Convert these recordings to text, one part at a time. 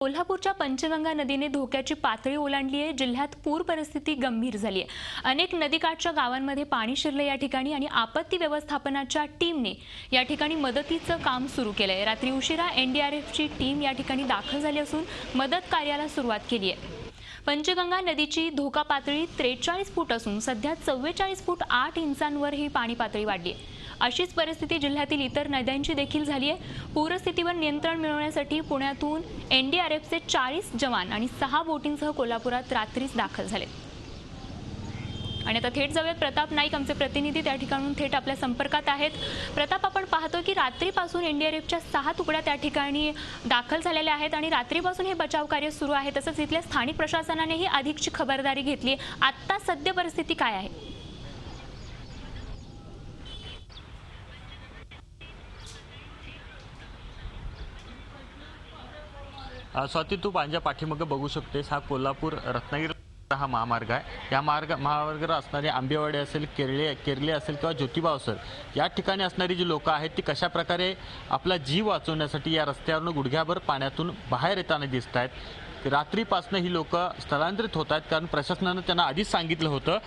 कोल्हापूरच्या पंचगंगा नदीने धोक्याची पातळी ओलांडली आहे। जिल्ह्यात पूर परिस्थिती गंभीर झाली आहे। अनेक नदीकाठच्या गावांमध्ये पाणी शिरले या ठिकाणी आणि आपत्ती व्यवस्थापनाच्या टीमने या ठिकाणी मदतीचं काम सुरू केलं आहे। रात्री उशिरा एनडीआरएफची टीम या ठिकाणी दाखल झाली असून मदत कार्याला सुरुवात केली आहे। पंचगंगा नदीची धोका पातळी 43 फूट असून सध्या 44 फूट 8 इंचांवर ही पाणी पातळी वाढली आहे। अशीच परिस्थिती जिल्ह्यातील इतर नद्यांची देखील झाली आहे। पूरस्थितीवर नियंत्रण मिळवण्यासाठी पुण्यातून एनडीआरएफचे 40 जवान आणि 6 बोटींसह कोल्हापुरात रात्रीच दाखल झाले। आणि आता थेट जाऊयात प्रताप नाईक आमचे प्रतिनिधी त्या ठिकाणून थेट आपल्या संपर्कात आहेत। प्रताप, आपण पाहतो की रात्रीपासून एनडीआरएफच्या 6 तुकड्या त्या ठिकाणी दाखल झालेल्या आहेत आणि रात्रीपासून हे बचाव कार्य सुरू आहे। तसंच इथल्या स्थानिक प्रशासनानेही अधिकची खबरदारी घेतली आहे। आता सध्या परिस्थिती काय आहे? स्वाती, तू माझ्या पाठीमागे बघू शकतेस, हा कोल्हापूर रत्नागिरी हा महामार्ग आहे। या महामार्गावर असणारी आंबेवाडी असेल, केरले असेल किंवा ज्योतिबा असेल, या ठिकाणी असणारी जी लोक आहेत ती कशा प्रकारे आपला जीव वाचवण्यासाठी या रस्त्यावरून गुडघ्याभर पाण्यातून बाहेर येताना दिसत आहेत। रात्रीपासून ही लोक स्थलांतरित होत आहेत, कारण प्रशासनानं त्यांना आधीच सांगितलं होतं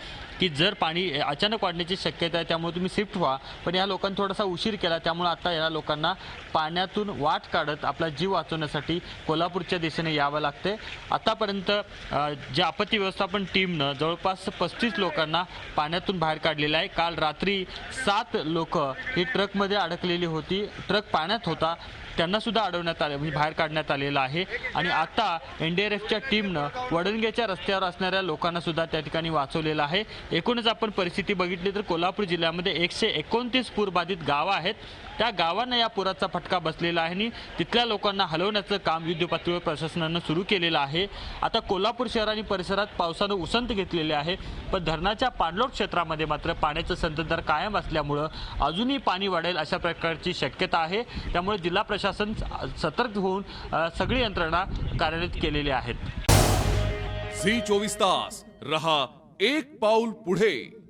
की जर पाणी अचानक वाढण्याची शक्यता आहे, त्यामुळे तुम्ही शिफ्ट व्हा। पण या लोकांनी थोडासा उशीर केला, त्यामुळे आता या लोकांना पाण्यातून वाट काढत आपला जीव वाचवण्यासाठी कोल्हापूरच्या दिशेने यावं लागते। आतापर्यंत जे आपत्ती व्यवस्थापन टीमनं जवळपास 35 लोकांना पाण्यातून बाहेर काढलेलं आहे। काल रात्री 7 लोक ही ट्रकमध्ये अडकलेली होती, ट्रक पाण्यात होता, त्यांना सुद्धा अडवण्यात आले, म्हणजे बाहेर काढण्यात आलेलं आहे। आणि आता एनडीआरएफच्या टीमनं वडणगेच्या रस्त्यावर असणाऱ्या लोकांना सुद्धा त्या ठिकाणी वाचवलेलं आहे। एकूणच आपण परिस्थिती बघितली तर कोल्हापूर जिल्ह्यामध्ये 129 पूरबाधित गावं आहेत। त्या गावांना या पुराचा फटका बसलेला आहे आणि तिथल्या लोकांना हलवण्याचं काम युद्धपातळीवर प्रशासनानं सुरू केलेलं आहे। आता कोल्हापूर शहर आणि परिसरात पावसानं उसंत घेतलेली आहे, पण धरणाच्या पाणलोट क्षेत्रामध्ये मात्र पाण्याचं संततधार कायम असल्यामुळं अजूनही पाणी वाढेल अशा प्रकारची शक्यता आहे। त्यामुळे जिल्हा प्रशासन सतर्क होऊन सगळी यंत्रणा कार्यान्वित केलेली आहेत। झी 24 तास रहा एक पाऊल पुढे।